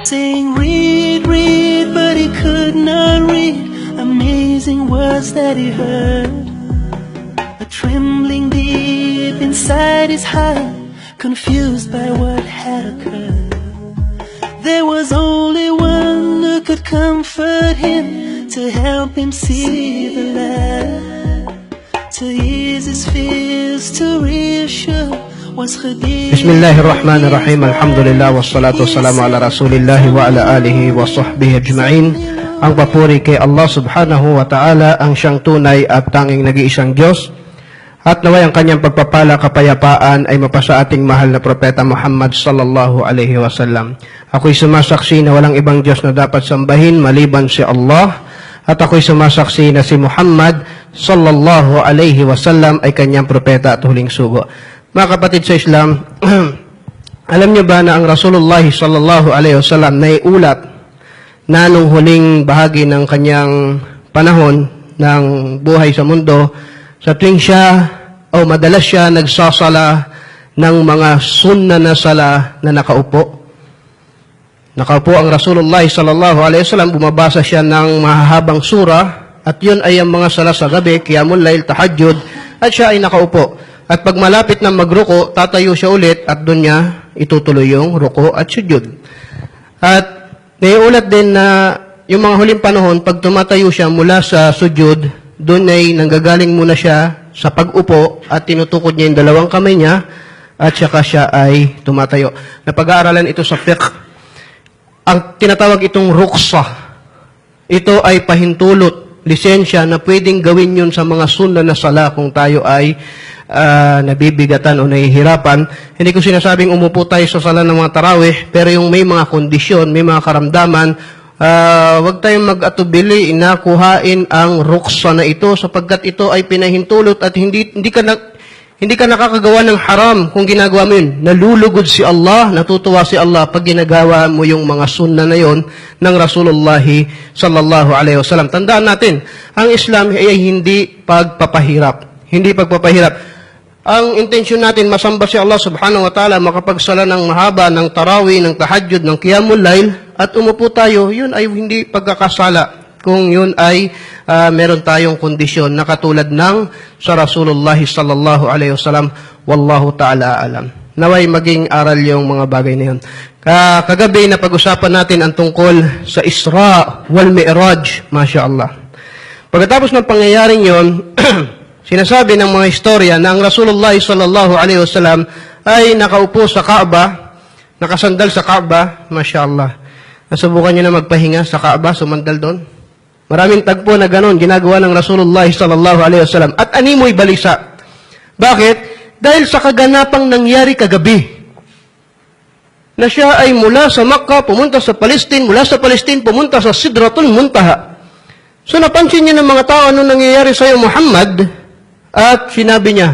saying, read, read, but he could not read. Amazing words that he heard. A trembling deep inside his heart, confused by what had occurred. There was only one who could comfort him, to help him see the light, to ease his fears, to reassure. Bismillahirrahmanirrahim. Alhamdulillah wassalatu wassalamu ala Rasulillah wa ala alihi wa sahbihi ajma'in. Ang papuri kay Allah subhanahu wa ta'ala, ang siyang tunay at tanging nag-iisang Diyos. At naway ang kanyang pagpapala, kapayapaan ay mapasa ating mahal na propeta Muhammad sallallahu alaihi wasallam. Ako'y sumasaksi na walang ibang Diyos na dapat sambahin maliban si Allah. At ako'y sumasaksi na si Muhammad sallallahu alaihi wasallam ay kanyang propeta at huling sugo. Mga kapatid sa Islam, alam niyo ba na ang Rasulullah sallallahu alaihi wasallam na iulat na nung huling bahagi ng kanyang panahon ng buhay sa mundo, sa tuwing siya o madalas siya nagsasala ng mga sunna na sala na nakaupo. Nakaupo ang Rasulullah sallallahu alaihi wasallam, bumabasa siya ng mahahabang sura, at yun ay ang mga sala sa gabi, qiyamul lail, tahajjud, at siya ay nakaupo. At pag malapit na magruko, tatayo siya ulit at doon niya itutuloy yung ruko at sujud. At naiulat din na yung mga huling panahon, pag tumatayo siya mula sa sujud, doon ay nanggagaling muna siya sa pag-upo at tinutukod niya yung dalawang kamay niya at saka siya ay tumatayo. Napag-aaralan ito sa fiqh. Ang tinatawag itong ruksa. Ito ay pahintulot, lisensya na pwedeng gawin yun sa mga sunna na sala kung tayo ay nabibigatan o nahihirapan. Hindi ko sinasabing umupo tayo sa sala ng mga tarawih, pero yung may mga kondisyon, may mga karamdaman, wag tayong mag-atubili, inakuhain ang ruksa na ito sapagkat ito ay pinahintulot at hindi ka nakakagawa ng haram kung ginagawa mo yun. Nalulugod si Allah, natutuwa si Allah pag ginagawa mo yung mga sunna na yon ng Rasulullah sallallahu alaihi wasallam. Tandaan natin, ang Islam ay hindi pagpapahirap. Hindi pagpapahirap. Ang intensyon natin, masamba si Allah subhanahu wa ta'ala, makapagsala ng mahaba, ng tarawih, ng tahajjud, ng qiyamul lail, at umupo tayo, yun ay hindi pagkakasala. Kung yun ay meron tayong kondisyon na katulad ng sa Rasulullah sallallahu alaihi wasallam, wallahu ta'ala alam. Naway maging aral yung mga bagay na yun. Kagabi na pag-usapan natin ang tungkol sa Isra wal Mi'raj, masya-Allah. Pagkatapos ng pangyayaring yun, sinasabi ng mga istorya na ang Rasulullah sallallahu alaihi wasallam ay nakaupo sa Kaaba, nakasandal sa Kaaba, masya-Allah. Nasubukan niyo na magpahinga sa Kaaba, sumandal doon? Maraming tagpo na ganon, ginagawa ng Rasulullah sallallahu alaihi wasallam. At animoy balisa. Bakit? Dahil sa kaganapang nangyari kagabi. Na siya ay mula sa Makkah, pumunta sa Palestine, mula sa Palestine, pumunta sa Sidratul Muntaha. So napansin niya ng mga tao, anong nangyayari sa iyo, Muhammad? At sinabi niya,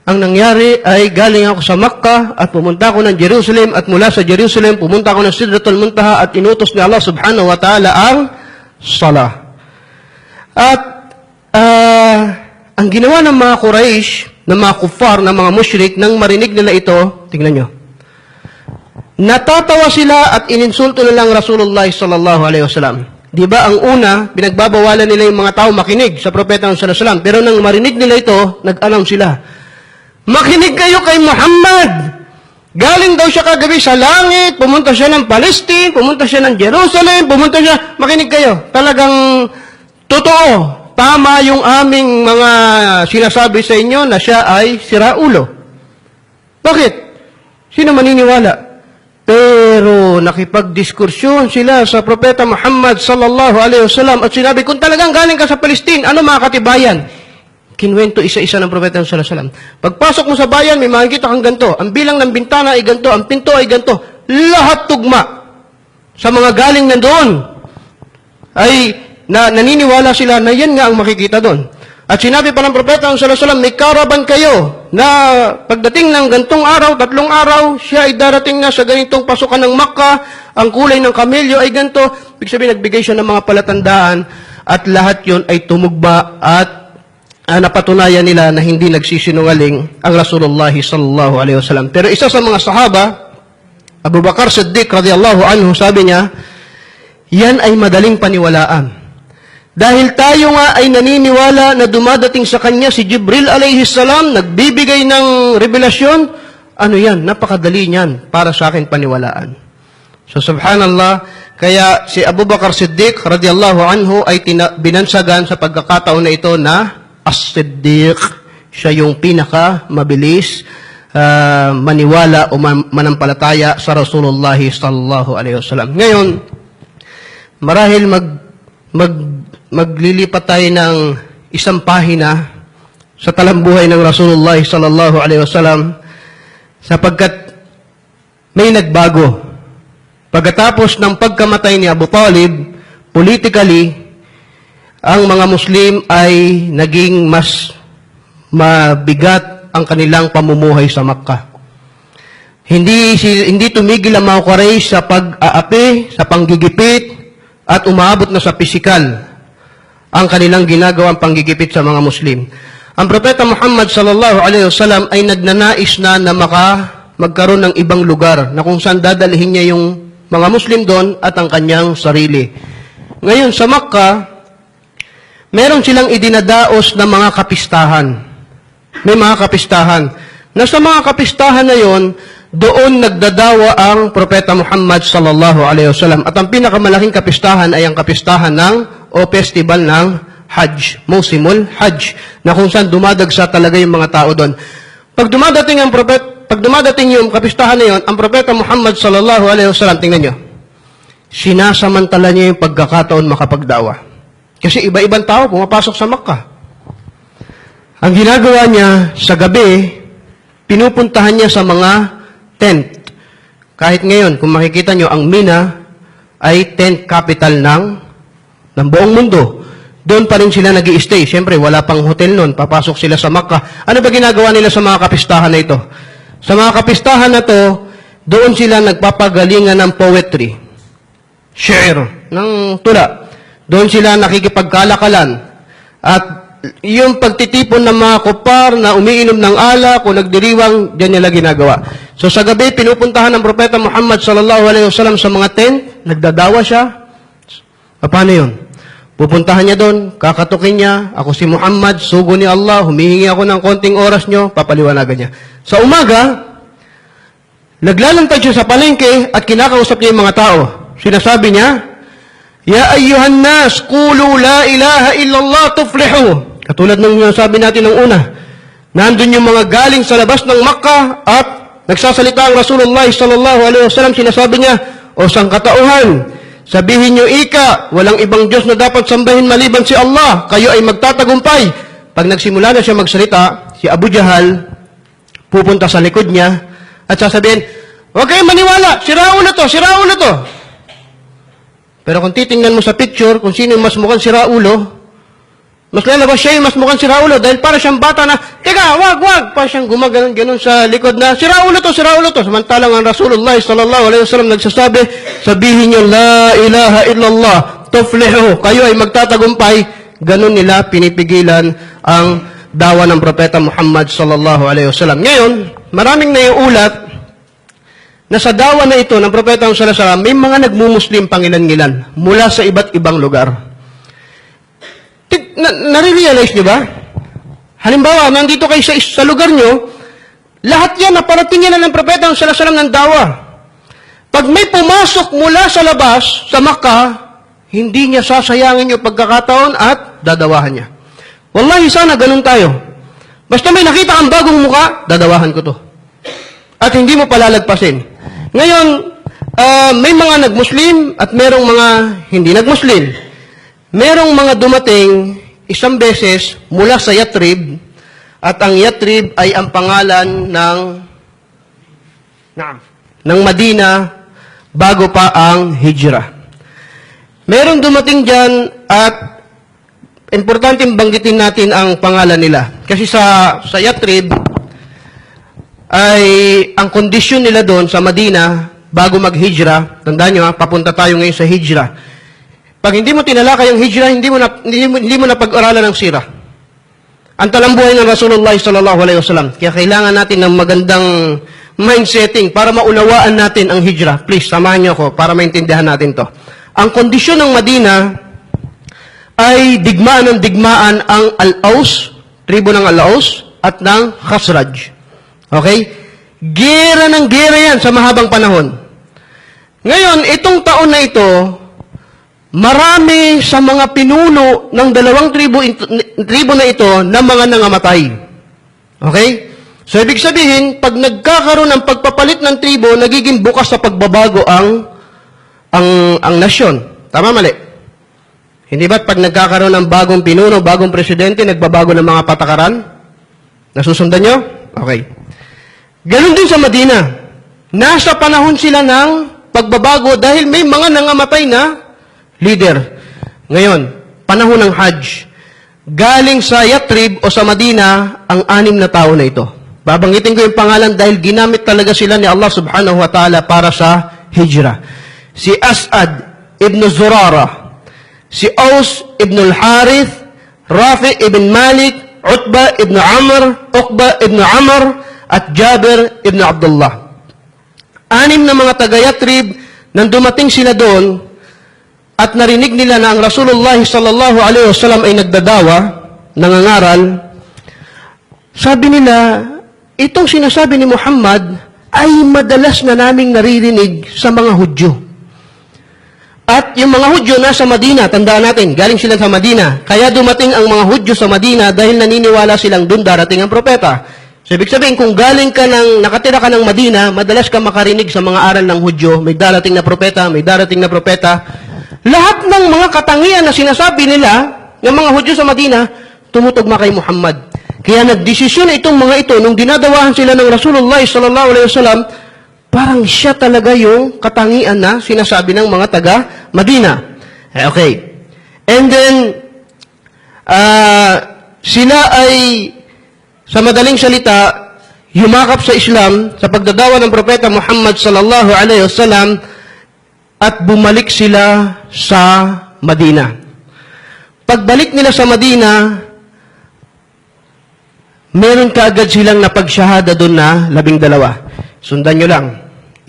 ang nangyari ay galing ako sa Makkah at pumunta ako ng Jerusalem at mula sa Jerusalem pumunta ako ng Sidratul Muntaha at inutos ni Allah subhanahu wa ta'ala ang salah. At ang ginawa ng mga Quraysh, ng mga kuffar, ng mga mushrik, nang marinig nila ito, tingnan nyo, natatawa sila at ininsulto nila ang Rasulullah sallallahu alaihi wasallam. Di ba ang una, pinagbabawalan nila yung mga tao makinig sa propeta ng sallallahu alaihi wasallam. Pero nang marinig nila ito, nag-announce sila, makinig kayo kay Muhammad! Galing daw siya kagabi sa langit, pumunta siya ng Palestine, pumunta siya ng Jerusalem, pumunta siya, makinig kayo. Talagang totoo, tama yung aming mga sinasabi sa inyo na siya ay siraulo. Bakit? Sino maniniwala? Pero nakipagdiskursyon sila sa propeta Muhammad sallallahu alaihi wasallam at sinabi, kung talagang galing ka sa Palestine, ano mga katibayan? Kinuwento isa-isa ng propeta sallallahu alaihi wasallam. Pagpasok mo sa bayan, may makikita kang ganito. Ang bilang ng bintana ay ganito, ang pinto ay ganito. Lahat tugma. Sa mga galing nandoon ay naniniwala sila na yan nga ang makikita doon. At sinabi pa ng propeta sallallahu alaihi wasallam, may karaban kayo na pagdating ng gantong araw, 3 araw, siya ay darating na sa ganitong pasukan ng Makkah, ang kulay ng kamelyo ay ganito. Ibig sabihin, nagbigay siya ng mga palatandaan at lahat yon ay tumugma at napatunayan nila na hindi nagsisinungaling ang Rasulullah sallallahu alaihi wasallam. Pero isa sa mga sahaba Abu Bakar Siddiq radhiyallahu anhu, sabi niya, yan ay madaling paniwalaan. Dahil tayo nga ay naniniwala na dumadating sa kanya si Jibril alayhi salam, nagbibigay ng revelasyon, ano yan, napakadali niyan para sa akin paniwalaan. So subhanallah, kaya si Abu Bakar Siddiq radhiyallahu anhu ay binansagan sa pagkakataon na ito na As-Siddiq. Siya yung pinaka mabilis maniwala o manampalataya sa Rasulullah sallallahu alaihi wasallam. Ngayon, marahil maglilipat tayo ng isang pahina sa talambuhay ng Rasulullah sallallahu alaihi wasallam sapagkat may nagbago. Pagkatapos ng pagkamatay ni Abu Talib, politically, ang mga Muslim ay naging mas mabigat ang kanilang pamumuhay sa Makkah. Hindi tumigil ang mga Quraysh sa pag-aapi, sa panggigipit, at umaabot na sa pisikal ang kanilang ginagawang panggigipit sa mga Muslim. Ang Propeta Muhammad sallallahu alaihi wasallam ay nagnanais na magkaroon ng ibang lugar na kung saan dadalhin niya yung mga Muslim doon at ang kanyang sarili. Ngayon sa Makkah, meron silang idinadaos na mga kapistahan. May mga kapistahan. Na sa mga kapistahan na yon, doon nagdadawa ang Propeta Muhammad sallallahu alaihi wasallam. At ang pinakamalaking kapistahan ay ang kapistahan o festival ng Hajj, Mausimul Hajj, na kung saan dumadagsa talaga yung mga tao doon. Pag dumadating yung kapistahan na yon, ang Propeta Muhammad sallallahu alaihi wasallam, tingnan nyo, sinasamantala niya yung pagkakataon makapagdawa. Kasi iba-ibang tao pumapasok sa Makkah. Ang ginagawa niya sa gabi, pinupuntahan niya sa mga tent. Kahit ngayon, kung makikita niyo, ang Mina ay tent capital ng buong mundo. Doon pa rin sila nag-i-stay. Siyempre, wala pang hotel noon. Papasok sila sa Makkah. Ano ba ginagawa nila sa mga kapistahan na ito? Sa mga kapistahan na to, doon sila nagpapagalingan ng poetry. Share, ng tula. Doon sila nakikipagkalakalan. At yung pagtitipon ng mga kupar na umiinom ng alak o nagdiriwang, diyan nila ginagawa. So sa gabi, pinupuntahan ng Propeta Muhammad sallallahu alaihi wasallam sa mga tent, nagdadawa siya. Paano yun? Pupuntahan niya doon, kakatukin niya, ako si Muhammad, sugo ni Allah, humihingi ako ng konting oras niyo, papaliwanagan niya. Sa umaga, naglalantad siya sa palengke at kinakausap niya yung mga tao. Sinasabi niya, Ya ayyuhan nas, qulu la ilaha illallah tuflihu. Katulad ng sabi natin ng una, nandun yung mga galing sa labas ng Makkah at nagsasalita ang Rasulullah sallallahu alaihi wasallam, sinasabi niya, o sangkatauhan, sabihin niyo ika, walang ibang Diyos na dapat sambahin maliban si Allah, kayo ay magtatagumpay. Pag nagsimula na siya magsalita, si Abu Jahal pupunta sa likod niya at sasabihin, huwag kayong maniwala, siraulo to, siraulo to. Pero kung titingnan mo sa picture, kung sino yung mas mukhang si Raulo, mas lalabas siya yung mas mukhang si Raulo dahil para siyang bata na, teka, wag, para siyang gumaganon sa likod na, si Raulo to. Samantalang ang Rasulullah sallallahu alaihi wasallam nagsasabi, sabihin niyo, la ilaha illallah, tuflihu, kayo ay magtatagumpay. Ganon nila pinipigilan ang dawa ng Propeta Muhammad sallallahu alaihi wasallam. Ngayon, maraming naiulat na sa dawa na ito ng Propeta sallallahu alaihi wasallam, may mga nagmumuslim pangilan-ngilan mula sa iba't ibang lugar. Nare-realize niyo ba? Halimbawa, nandito kayo sa lugar niyo, lahat yan naparating yan ng Propeta sallallahu alaihi wasallam ng dawa. Pag may pumasok mula sa labas, sa Makkah, hindi niya sasayangin yung pagkakataon at dadawahan niya. Wallahi, sana ganun tayo. Basta may nakita kang bagong muka, dadawahan ko to. At hindi mo palalagpasin. Ngayon, may mga nagmuslim at merong mga hindi nagmuslim. Merong mga dumating isang beses mula sa Yatrib, at ang Yatrib ay ang pangalan ng Madina bago pa ang Hijrah. Merong dumating dyan at importanteng banggitin natin ang pangalan nila. Kasi sa Yatrib, ay ang kondisyon nila doon sa Madina bago mag-hijra, tandaan nyo, papunta tayo ngayon sa hijra. Pag hindi mo tinalakay ang hijra, hindi mo na pag-aralan ng sira. Ang talambuhay ng Rasulullah sallallahu alaihi wasallam. Kaya kailangan natin ng mindsetting para maunawaan natin ang hijrah. Please, samahan niyo ako para maintindihan natin to. Ang kondisyon ng Madina ay digmaan ng digmaan ang Al-Aus, tribo ng Al-Aus, at ng Khazraj. Okay? Gera ng gera yan sa mahabang panahon. Ngayon, itong taon na ito, marami sa mga pinuno ng dalawang tribo na ito na mga nangamatay. Okay? So, ibig sabihin, pag nagkakaroon ng pagpapalit ng tribo, nagiging bukas sa pagbabago ang nasyon. Tama, mali? Hindi ba't pag nagkakaroon ng bagong pinuno, bagong presidente, nagbabago ng mga patakaran? Nasusundan nyo? Okay. Ganon din sa Madina. Nasa panahon sila ng pagbabago dahil may mga nangamatay na leader. Ngayon, panahon ng Hajj. Galing sa Yatrib o sa Madina ang 6 na tao na ito. Babanggitin ko yung pangalan dahil ginamit talaga sila ni Allah subhanahu wa ta'ala para sa hijrah. Si As'ad ibn Zurara, si Aus ibn al-Harith, Rafi ibn Malik, Utba ibn Amr, Uqba ibn Amr, at Jabir ibn Abdullah. 6 na mga taga-Yatrib, nang dumating sila doon, at narinig nila na ang Rasulullah sallallahu alaihi wasallam ay nagdadawa, nangangaral, sabi nila, itong sinasabi ni Muhammad ay madalas na naming naririnig sa mga Hudyo. At yung mga Hudyo nasa Madina, tandaan natin, galing sila sa Madina. Kaya dumating ang mga Hudyo sa Madina dahil naniniwala silang doon darating ang propeta. So, ibig sabihin, kung galing ka nakatira ka ng Madina, madalas ka makarinig sa mga aral ng Hudyo, may darating na propeta, may darating na propeta. Lahat ng mga katangian na sinasabi nila, ng mga Hudyo sa Madina, tumutugma kay Muhammad. Kaya nagdesisyon itong mga ito, nung dinadawahan sila ng Rasulullah sallallahu alaihi wasallam, parang siya talaga yung katangian na sinasabi ng mga taga-Madina. Okay. And then, sila ay, sa madaling salita, yumakap sa Islam sa pagdadawa ng Propeta Muhammad sallallahu alaihi wasallam at bumalik sila sa Madina. Pagbalik nila sa Madina, meron kaagad silang napagsyahada doon na 12. Sundan nyo lang.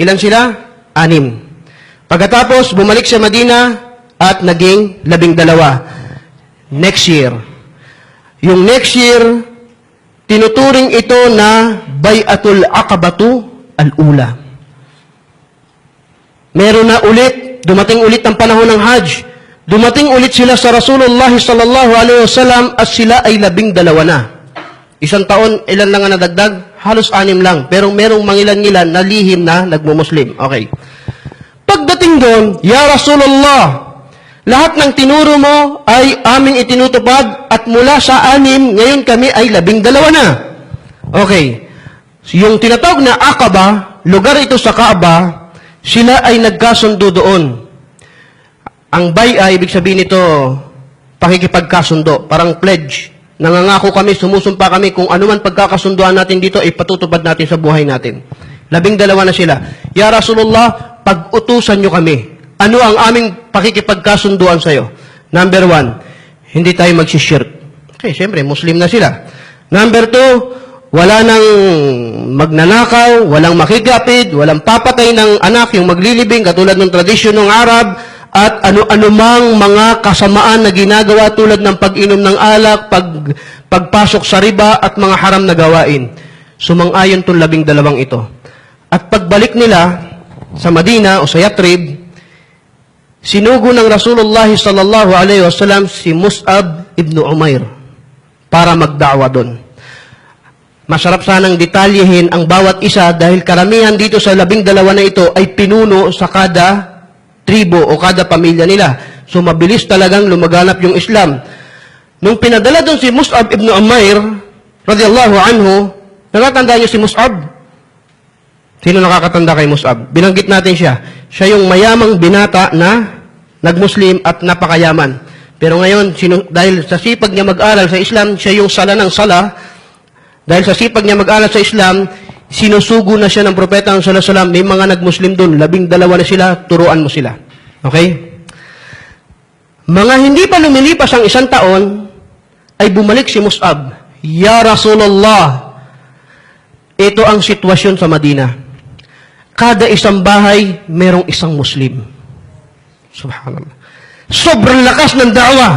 Ilan sila? 6. Pagkatapos, bumalik sa Madina at naging 12. Next year. Yung next year, tinuturing ito na Bay'atul Aqabatu al-Ula. Meron na ulit, dumating ulit ang panahon ng Hajj. Dumating ulit sila sa Rasulullah sallallahu alaihi wasallam at sila ay 12 na. Isang taon, ilan lang ang nadagdag? Halos 6 lang. Pero merong mangilan-ngilan na lihim na nagmumuslim. Okay. Pagdating doon, Ya Rasulullah, lahat ng tinuro mo ay aming itinutupad at mula sa 6, ngayon kami ay 12 na. Okay. Yung tinatawag na Aqaba, lugar ito sa Kaaba, sila ay nagkasundo doon. Ang bay'a, ibig sabihin nito, pakikipagkasundo, parang pledge. Nangangako kami, sumusumpa kami, kung ano man pagkakasunduan natin dito, ay patutupad natin sa buhay natin. 12 na sila. Ya Rasulullah, pag-utusan nyo kami. Ano ang aming pakikipagkasunduan sa'yo? Number 1, hindi tayo magsishirk. Okay, siyempre, Muslim na sila. Number 2, wala nang magnanakaw, walang makikapid, walang papatay ng anak, yung maglilibing, katulad ng tradisyon ng Arab, at ano-ano mang mga kasamaan na ginagawa tulad ng pag-inom ng alak, pagpasok sa riba, at mga haram na gawain. Sumang-ayon itong 12 ito. At pagbalik nila sa Madina o sa Yatrib, sinugo ng Rasulullah sallallahu alaihi wasallam si Mus'ab ibn Umair para magda'wa doon. Masarap sanang detalyehin ang bawat isa dahil karamihan dito sa 12 na ito ay pinuno sa kada tribo o kada pamilya nila. So, mabilis talagang lumaganap yung Islam. Nung pinadala doon si Mus'ab ibn Umair, radiyallahu anhu, nakatanda niyo si Mus'ab? Sino nakakatanda kay Mus'ab? Binanggit natin siya. Siya yung mayamang binata na nagmuslim at napakayaman. Pero ngayon, dahil sa sipag niya mag-aral sa Islam, siya yung sala ng sala. Dahil sa sipag niya mag-aral sa Islam, sinusugo na siya ng propeta ng sallallahu alaihi wasallam, may mga nagmuslim doon, 12 na sila, turuan mo sila. Okay? Mga hindi pa lumilipas ang 1 taon, ay bumalik si Mus'ab. Ya Rasulullah, ito ang sitwasyon sa Madina. Kada isang bahay, merong isang Muslim. Subhanallah. Sobrang lakas ng da'wa.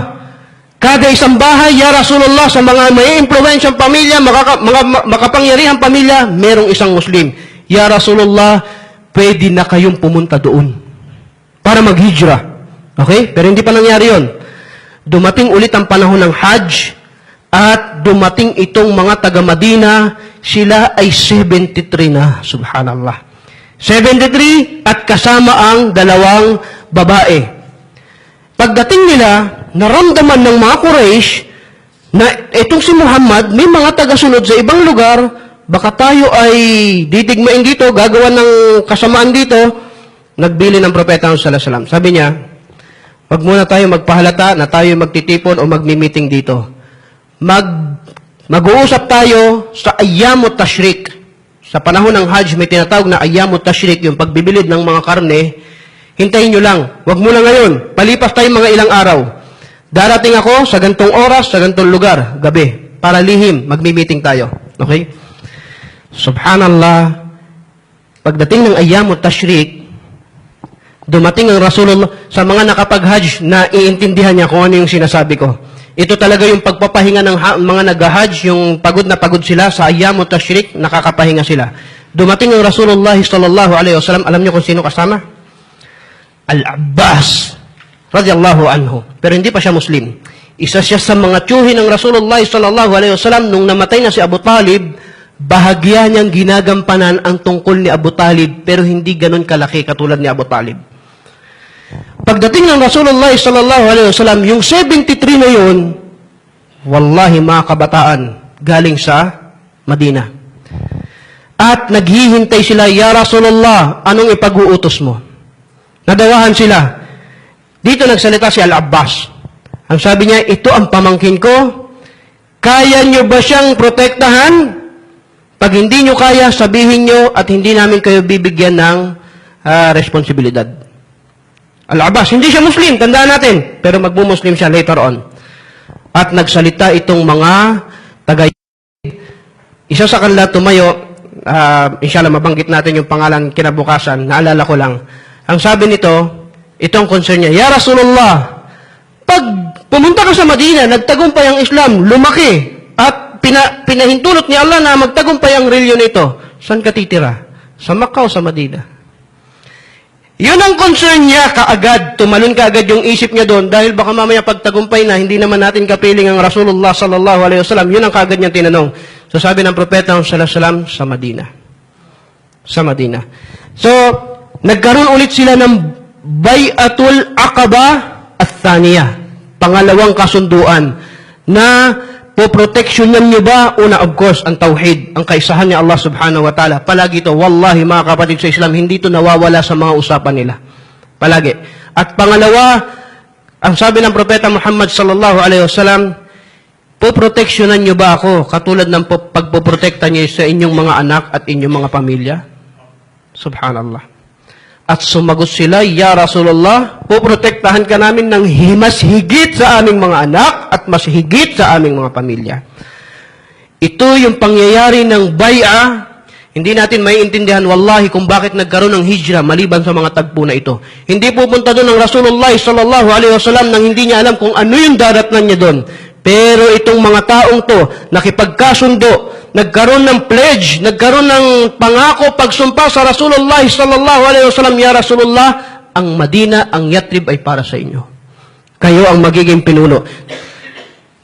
Kada isang bahay, ya Rasulullah, sa mga may impluwensyang pamilya, mga makapangyarihang pamilya, merong isang Muslim. Ya Rasulullah, pwede na kayong pumunta doon para maghijra. Okay? Pero hindi pa nangyari yon. Dumating ulit ang panahon ng Hajj at dumating itong mga taga-Madina, sila ay 73 na. Subhanallah. 73 at kasama ang dalawang babae. Pagdating nila, naramdaman ng mga Quraysh na itong si Muhammad, may mga tagasunod sa ibang lugar, baka tayo ay didigmain dito, gagawa ng kasamaan dito. Nagbili ng propeta sallallahu alaihi wasallam. Sabi niya, wag muna tayo magpahalata na tayo magtitipon o magmi-meeting dito. Mag-uusap tayo sa Ayyamut Tashrik. Sa panahon ng Hajj, may tinatawag na Ayyamut Tashrik, yung pagbibilid ng mga karne. Hintayin nyo lang. Wag muna ngayon. Palipas tayo mga ilang araw. Darating ako sa gantong oras, sa gantong lugar, gabi. Para lihim, magmi-meeting tayo. Okay? Subhanallah. Pagdating ng Ayyamut Tashrik, dumating ang Rasulullah sa mga nakapag-Hajj na iintindihan niya kung ano yung sinasabi ko. Ito talaga yung pagpapahinga ng mga nag-Hajj, yung pagod na pagod sila sa Ayyamut Tashrik, nakakapahinga sila. Dumating ang Rasulullah sallallahu alaihi wasallam, alam niyo kung sino kasama? Al-Abbas radhiyallahu anhu. Pero hindi pa siya Muslim. Isa siya sa mga tiyuhin ng Rasulullah sallallahu alaihi wasallam nung namatay na si Abu Talib, bahagya niyang ginagampanan ang tungkol ni Abu Talib, pero hindi ganun kalaki katulad ni Abu Talib. Pagdating ng Rasulullah sallallahu alaihi wasallam, yung 73 na yun, wallahi mga kabataan, galing sa Madina. At naghihintay sila, ya Rasulullah, anong ipag-uutos mo? Nadawahan sila. Dito nagsalita si Al-Abbas. Ang sabi niya, ito ang pamangkin ko. Kaya niyo ba siyang protektahan? Pag hindi niyo kaya, sabihin niyo at hindi namin kayo bibigyan ng responsibilidad. Al-Abbas, hindi siya Muslim, tandaan natin. Pero magmu-Muslim siya later on. At nagsalita itong mga taga. Isa sa kanila tumayo, inshallah mabanggit natin yung pangalan kinabukasan, naalala ko lang. Ang sabi nito, itong concern niya, ya Rasulullah, pag pumunta ka sa Madina, nagtagumpay ang Islam, lumaki, at pinahintulot ni Allah na magtagumpay ang reliyon nito, saan ka titira? Sa Makkah o sa Madina? Yun ang concern niya kaagad, tumalon kaagad yung isip niya doon, dahil baka mamaya pagtagumpay na, hindi naman natin kapiling ang Rasulullah sallallahu alaihi wasallam, yun ang kaagad niyang tinanong. So sabi ng propeta sallallahu alaihi wasallam, sa Madina. Sa Madina. So, nagkaroon ulit sila ng Bay'atul Aqaba Ath-Thaniyah, pangalawang kasunduan, na poproteksyonan nyo ba? Una, of course, ang tauhid, ang kaisahan ni Allah subhanahu wa ta'ala. Palagi ito, wallahi mga kapatid sa Islam, hindi ito nawawala sa mga usapan nila. Palagi. At pangalawa, ang sabi ng propeta Muhammad sallallahu alaihi wasallam, poproteksyonan nyo ba ako katulad ng pagpoprotekta niyo sa inyong mga anak at inyong mga pamilya? Subhanallah. At sumagot sila, ya Rasulullah, poprotektahan ka namin ng mas higit sa aming mga anak at mas higit sa aming mga pamilya. Ito yung pangyayari ng bay'a. Hindi natin maiintindihan, wallahi, kung bakit nagkaroon ng hijra maliban sa mga tagpo na ito. Hindi pupunta doon ang Rasulullah sallallahu alaihi wasallam nang hindi niya alam kung ano yung daratnan niya doon. Pero itong mga taong to, nakipagkasundo, nagkaroon ng pledge, nagkaroon ng pangako, pagsumpa sa Rasulullah sallallahu alaihi wasallam, ya Rasulullah, ang Madina, ang Yatrib ay para sa inyo. Kayo ang magiging pinuno.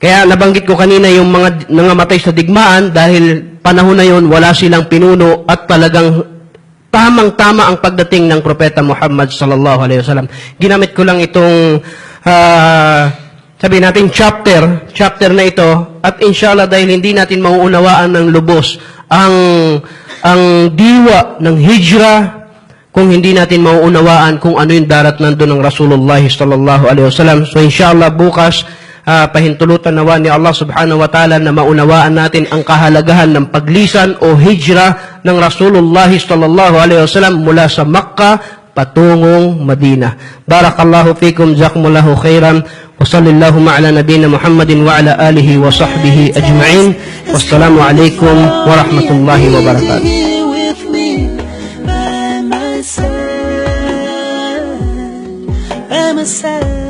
Kaya nabanggit ko kanina yung mga nangamatay sa digmaan dahil panahon na yun, wala silang pinuno at talagang tamang-tama ang pagdating ng Propeta Muhammad sallallahu alaihi wasallam. Ginamit ko lang itong sabi natin chapter na ito, at inshallah dahil hindi natin mauunawaan ng lubos ang diwa ng hijra kung hindi natin mauunawaan kung ano yung daratnan doon ng Rasulullah sallallahu alaihi wasallam. So inshallah bukas pahintulutan nawa ni Allah subhanahu wa ta'ala na maunawaan natin ang kahalagahan ng paglisan o hijra ng Rasulullah sallallahu alaihi wasallam mula sa Makkah patungong Madina. Barakallahu fikum, jazakumullahu khairan. Wa sallallahu ala nabiyina Muhammadin wa ala alihi wa sahbihi ajma'in. Wassalamu alaikum warahmatullahi wabarakatuh. Here with me, by my side, by my side.